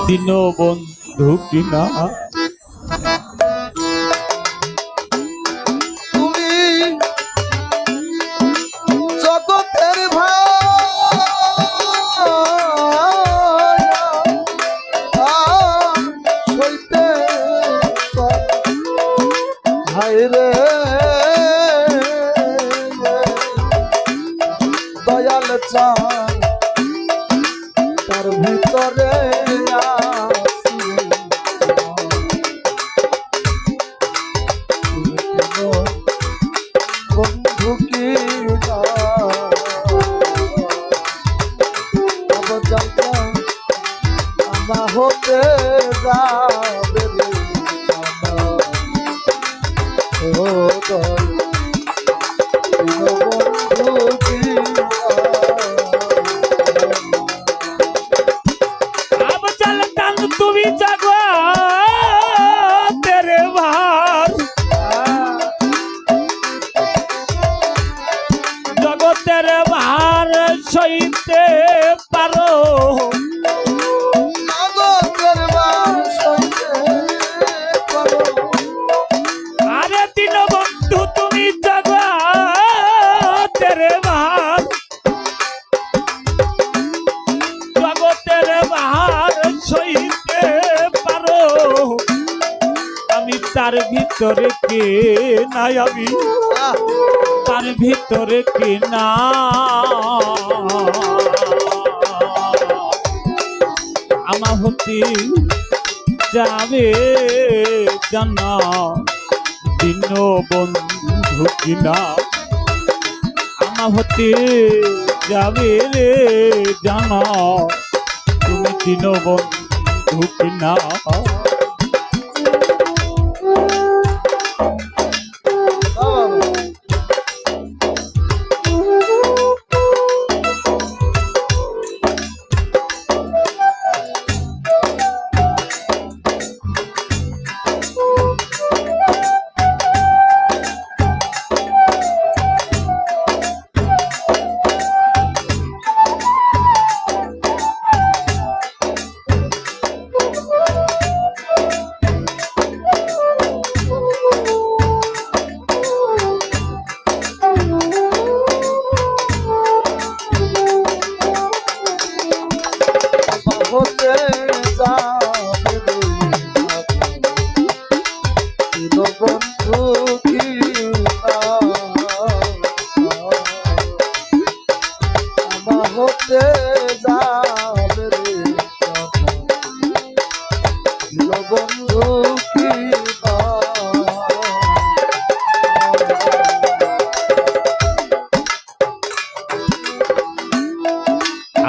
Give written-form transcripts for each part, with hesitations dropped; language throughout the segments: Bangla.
দীনবন্ধু কিনা দয়াল চাঁদ তার ভিতরে বন্ধু কি আমা হতে যাবে ও তুমি জাগো তেরে ভার জগতের ভার সইতে পারো আরে দীনবন্ধু তুমি জাগো তেরে ভার জগতের ভার সইতে তার ভিতরে কে নাই আমি তার ভিতরে কে না আমা হতে যাবে জানা দীনবন্ধু কিনা আমা হতে যাবে রে জানা তুমি দীনবন্ধু কিনা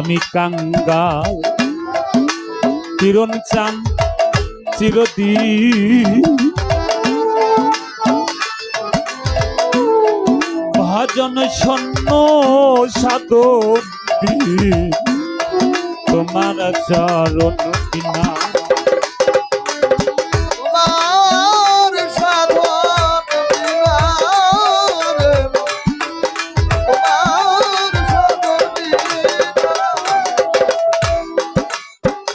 আমি কাঙ্গাল কিরণ চান চিরদিন ভজন শূন্য সাধন তোমার চরণ বিনা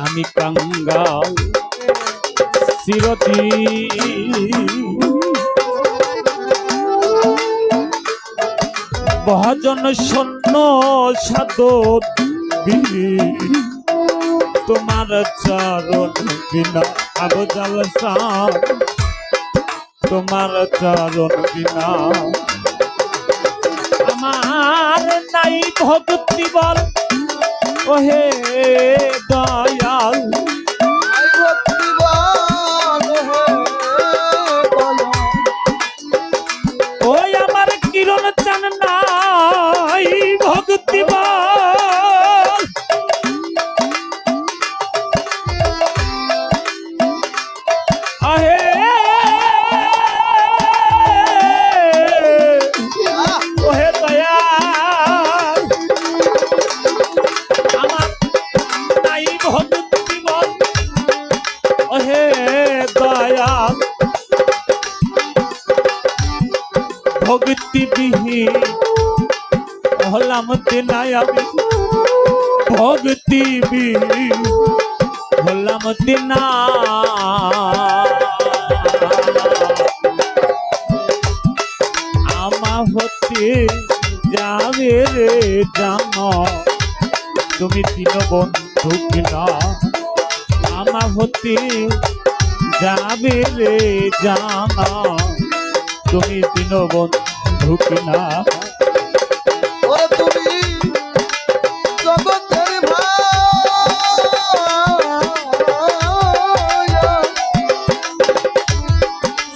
আমি কাঙ্গাল চিরদিন ভজন শূন্য সাধন তোমার চরণ বিনা আবজাল সাদ তোমার চরণ বিনা আমার নাই ভক্তি বল ওহে দয়াল ওই আমার কিরণ চান নাই ভক্তি বল আহে ওহে দয়াল আমার নাই ভক্তি বল ওহে দয়াল ভক্তি বিহীন হলাম তেনাই আমি ভক্তি বিহীন হলাম মদিনা আমা হতে যাবে রে জানো তুমি তিন বন্ধু কিনা আমা হতে যাবে রে জানো তুমি তিন বন্ধু কিনা ওরে তুমি জগতের ভাইয়া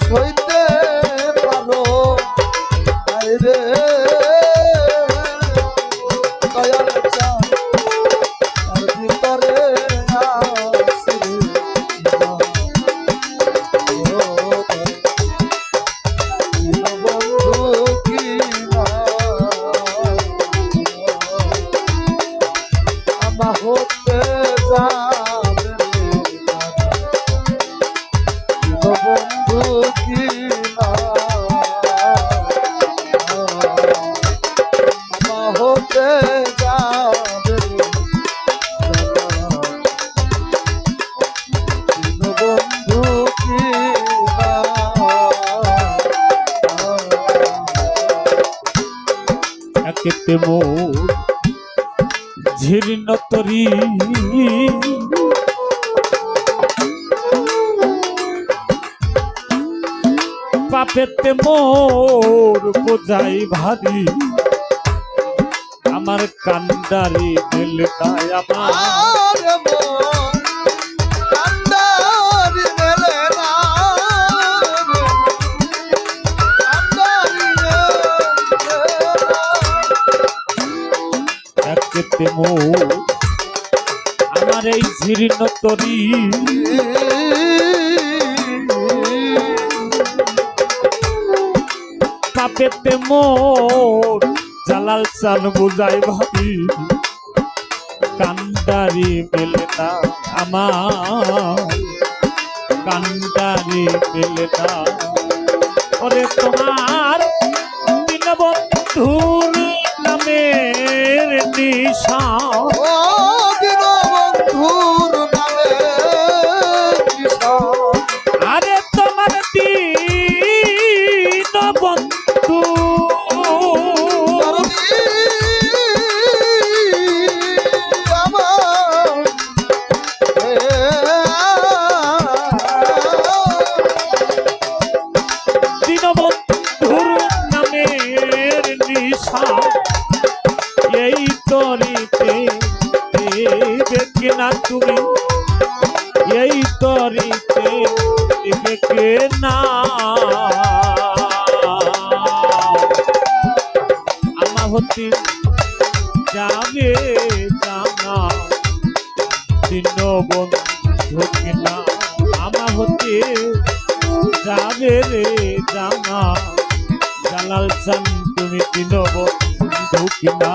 সইতে পারো আয় রে দয়াল চাঁদ তার ভিতরে আছে হতে যাবে বন্ধু কি হতে যাবে বন্ধু কি একেতে মোর ঝির্ণ তরি পাপেতে মোর বোঝাই ভারী আমার কান্ডারি দিল নাই আমার একেতে মোর আমার এই ঝির্ণ তরি পাপেতে মোর জালাল চান বুঝাই ভাবি কান্ডারি মেলে না আমার কান্ডারি মেলে না ওরে তোমার তিন বন্ধুর নামের নিশা বন্ধুর নামে আরে তোমার তিন বন্ধু তিন বন্ধুর নামের নিশা এই তরিতে দেখে না তুমি এই তরিতে দেখে না আমা হতে যাবে জানা তিন বন্ধু কিনা আমা হতে যাবে রে জানা জালাল চান তুমি তিন বন্ধু কিনা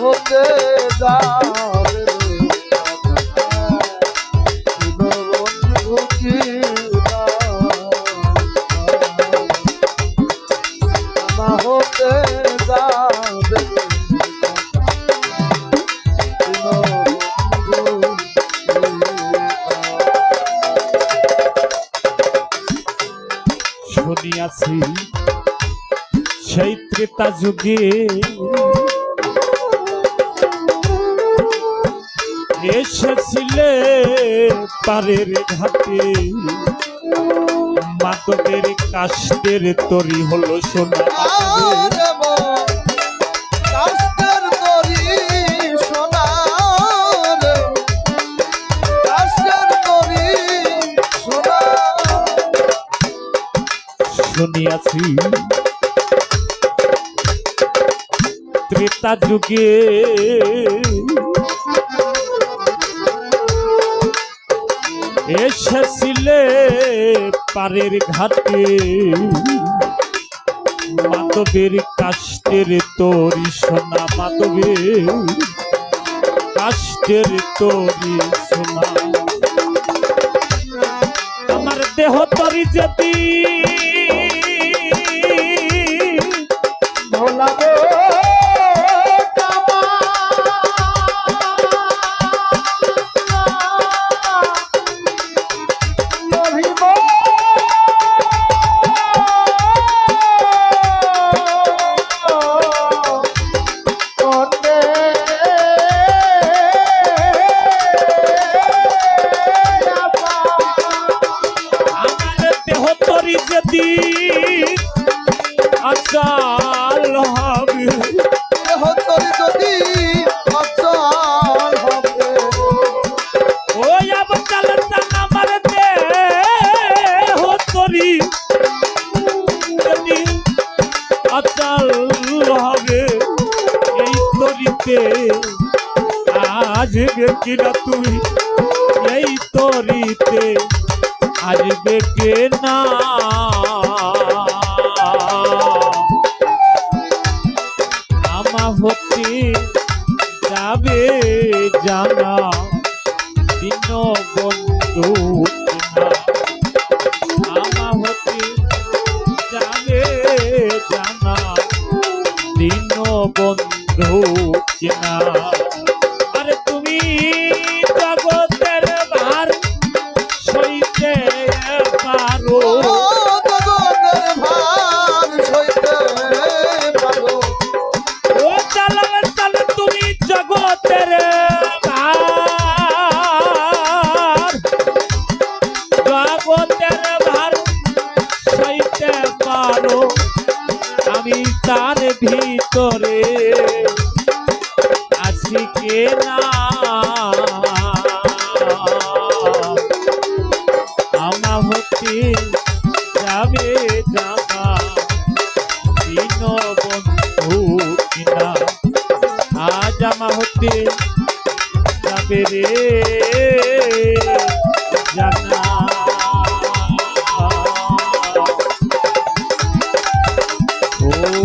হতে যাবে বন্ধু কি হতে যাবে শুনিয়াছি সেই ত্রেতা যুগে এসেছিলে পারের ঘাটে মাদকের কাষ্টের তরি হলো সোনা শুনিয়াছি ত্রেতা যুগে এসেছিলে পারের ঘাটে মাধবের কাষ্টের তরি সোনা মাধবের কাষ্টের তরি সোনা আমার দেহ তরি যেতি ভোলাবো আচাল হবে যদি অচল হবে ওই আবচাল আমার দেহ তরি যদি আচাল হবে এই তরিতে আসবে কিনা তুমি এই তরিতে আসবে কে না হতে যাবে জানা দিন বন্ধু আমা হতে যাবে জানা দিন বন্ধু কিনা আরে তুমি জগতের ভার সইতে পারো জগতের ভার সইতে পারো আমি তার ভিতরে আছি কে না আমা হতে যাবে জানা দিন বন্ধু কিনা আজ আমা হতে যাবে রে জানা ও